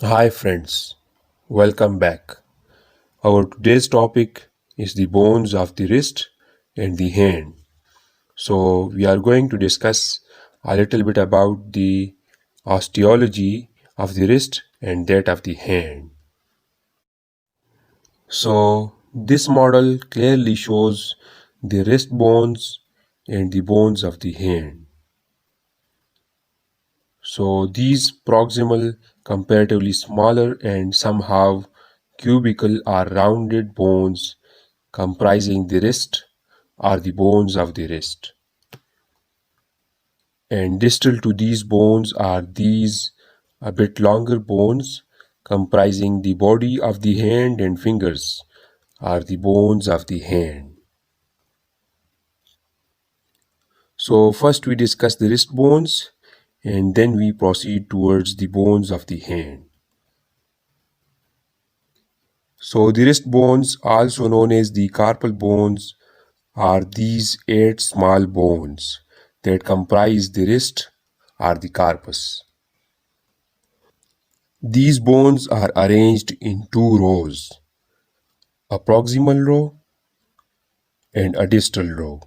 Hi friends, welcome back. Our today's topic is the bones of the wrist and the hand. So we are going to discuss a little bit about the osteology of the wrist and that of the hand. So this model clearly shows the wrist bones and the bones of the hand. So these proximal, comparatively smaller and somehow cubical or rounded bones comprising the wrist are the bones of the wrist. And distal to these bones are these a bit longer bones comprising the body of the hand and fingers are the bones of the hand. So first we discuss the wrist bones and then we proceed towards the bones of the hand. So the wrist bones, also known as the carpal bones, are these 8 small bones that comprise the wrist or the carpus. These bones are arranged in two rows, a proximal row and a distal row.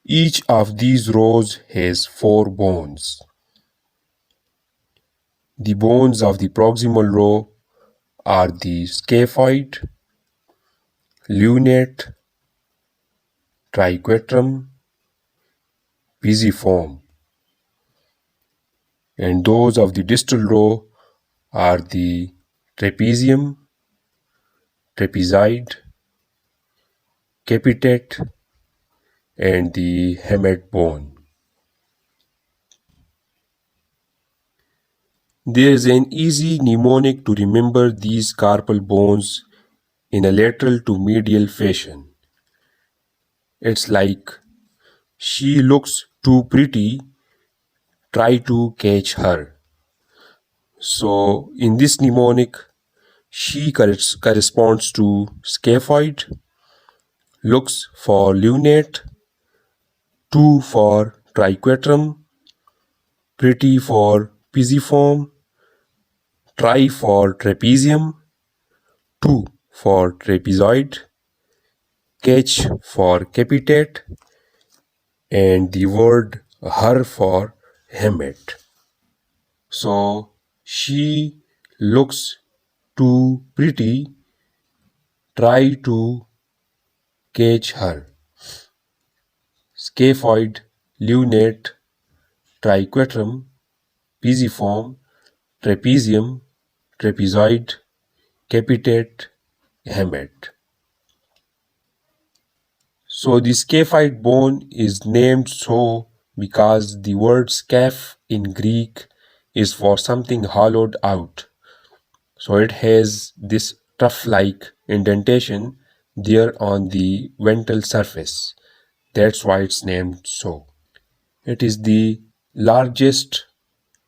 Each of these rows has 4 bones. The bones of the proximal row are the scaphoid, lunate, triquetrum, pisiform, and those of the distal row are the trapezium, trapezoid, capitate, and the hamate bone. There is an easy mnemonic to remember these carpal bones in a lateral to medial fashion. It's like, she looks too pretty, try to catch her. So, in this mnemonic, she corresponds to scaphoid, looks for lunate, 2 for triquetrum, pretty for pisiform, tri for trapezium, 2 for trapezoid, catch for capitate, and the word her for hamate. So she looks too pretty, try to catch her. Scaphoid, lunate, triquetrum, pisiform, trapezium, trapezoid, capitate, hamate. So the scaphoid bone is named so because the word scaph in Greek is for something hollowed out. So it has this tuft-like indentation there on the ventral surface. That's why it's named so. It is the largest,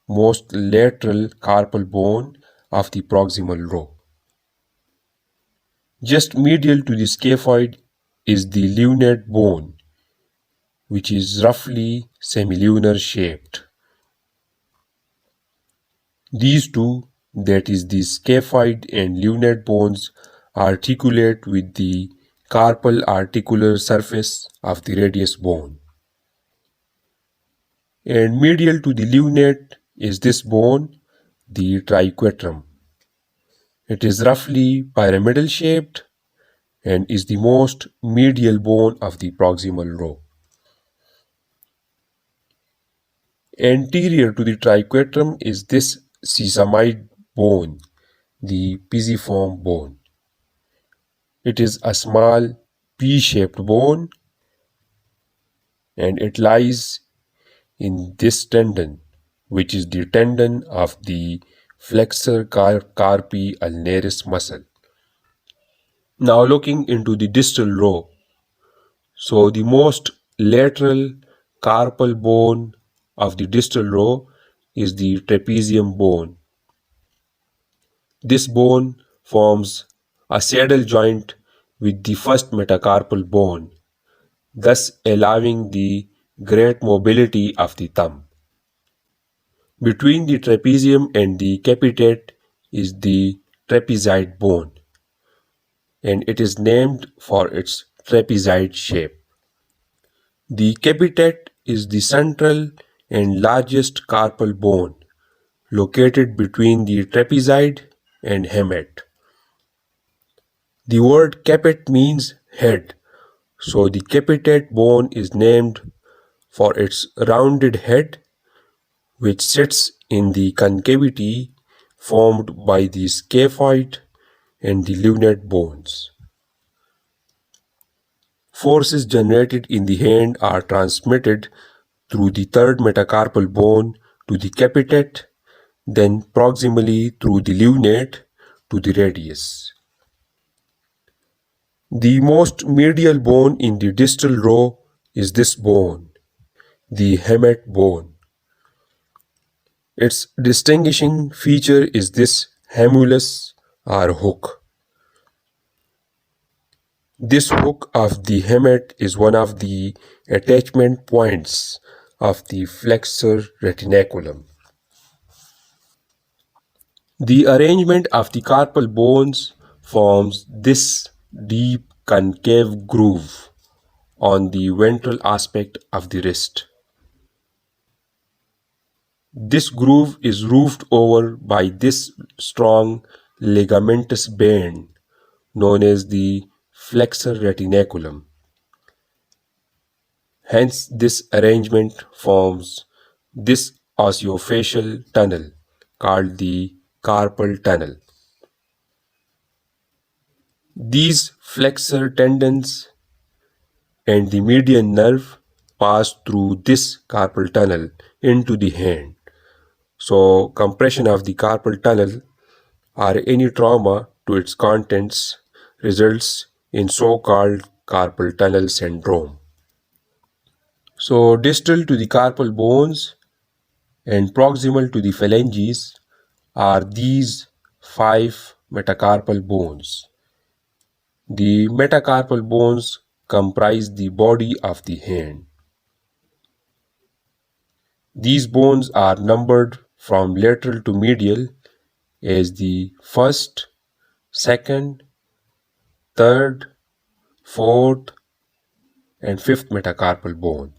most lateral carpal bone of the proximal row. Just medial to the scaphoid is the lunate bone, which is roughly semilunar shaped. These two, that is the scaphoid and lunate bones, articulate with the carpal articular surface of the radius bone. And medial to the lunate is this bone, the triquetrum. It is roughly pyramidal shaped and is the most medial bone of the proximal row. Anterior to the triquetrum is this sesamoid bone, the pisiform bone. It is a small P-shaped bone and it lies in this tendon, which is the tendon of the flexor carpi ulnaris muscle. Now looking into the distal row. So the most lateral carpal bone of the distal row is the trapezium bone. This bone forms a saddle joint with the first metacarpal bone, thus allowing the great mobility of the thumb. Between the trapezium and the capitate is the trapezoid bone, and it is named for its trapezoid shape. The capitate is the central and largest carpal bone located between the trapezoid and hamate. The word capit means head, so the capitate bone is named for its rounded head, which sits in the concavity formed by the scaphoid and the lunate bones. Forces generated in the hand are transmitted through the third metacarpal bone to the capitate, then proximally through the lunate to the radius. The most medial bone in the distal row is this bone, the hamate bone. Its distinguishing feature is this hamulus or hook. This hook of the hamate is one of the attachment points of the flexor retinaculum. The arrangement of the carpal bones forms this deep concave groove on the ventral aspect of the wrist. This groove is roofed over by this strong ligamentous band known as the flexor retinaculum. Hence, this arrangement forms this osseofacial tunnel called the carpal tunnel. These flexor tendons and the median nerve pass through this carpal tunnel into the hand. So, compression of the carpal tunnel or any trauma to its contents results in so-called carpal tunnel syndrome. So, distal to the carpal bones and proximal to the phalanges are these five metacarpal bones. The metacarpal bones comprise the body of the hand. These bones are numbered from lateral to medial as the first, second, third, fourth, and fifth metacarpal bone.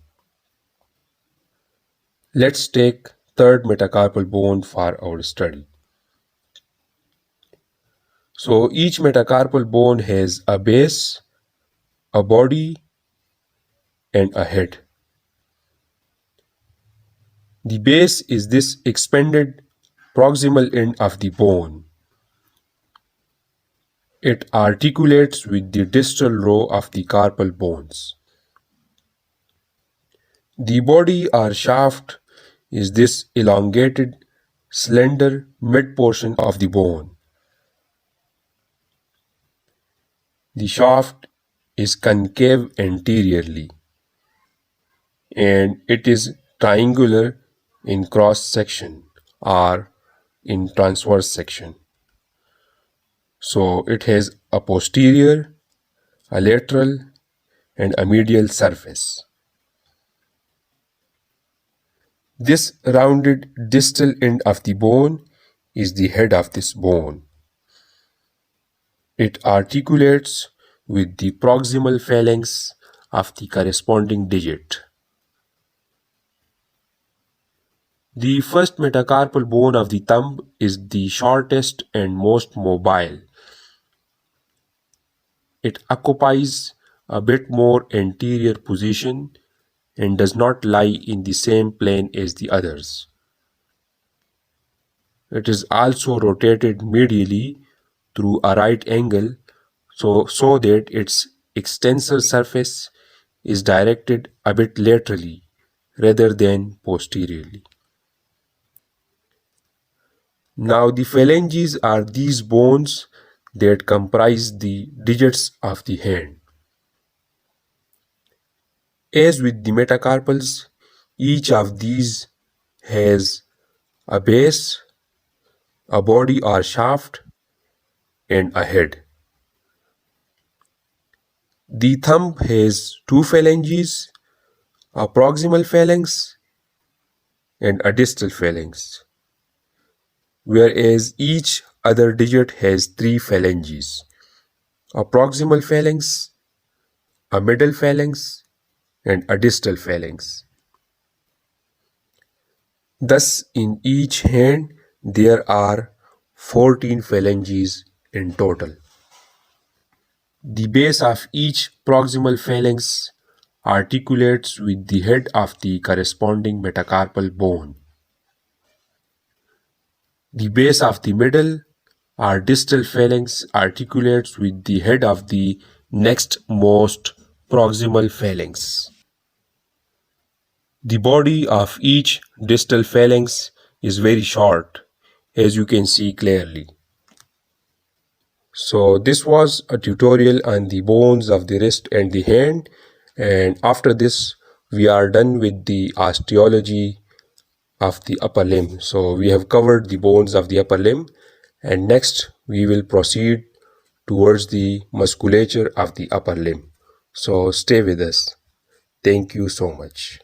Let's take third metacarpal bone for our study. So each metacarpal bone has a base, a body, and a head. The base is this expanded proximal end of the bone. It articulates with the distal row of the carpal bones. The body or shaft is this elongated, slender mid portion of the bone. The shaft is concave anteriorly and it is triangular in cross section or in transverse section. So it has a posterior, a lateral, and a medial surface. This rounded distal end of the bone is the head of this bone. It articulates with the proximal phalanx of the corresponding digit. The first metacarpal bone of the thumb is the shortest and most mobile. It occupies a bit more anterior position and does not lie in the same plane as the others. It is also rotated medially through a right angle so that its extensor surface is directed a bit laterally rather than posteriorly. Now the phalanges are these bones that comprise the digits of the hand. As with the metacarpals, each of these has a base, a body or shaft, and a head. The thumb has two phalanges, a proximal phalanx and a distal phalanx, whereas each other digit has three phalanges: a proximal phalanx, a middle phalanx, and a distal phalanx. Thus, in each hand, there are 14 phalanges in total. The base of each proximal phalanx articulates with the head of the corresponding metacarpal bone. The base of the middle or distal phalanx articulates with the head of the next most proximal phalanx. The body of each distal phalanx is very short, as you can see clearly. So this was a tutorial on the bones of the wrist and the hand, and after this we are done with the osteology of the upper limb. So we have covered the bones of the upper limb, and next we will proceed towards the musculature of the upper limb. So stay with us. Thank you so much.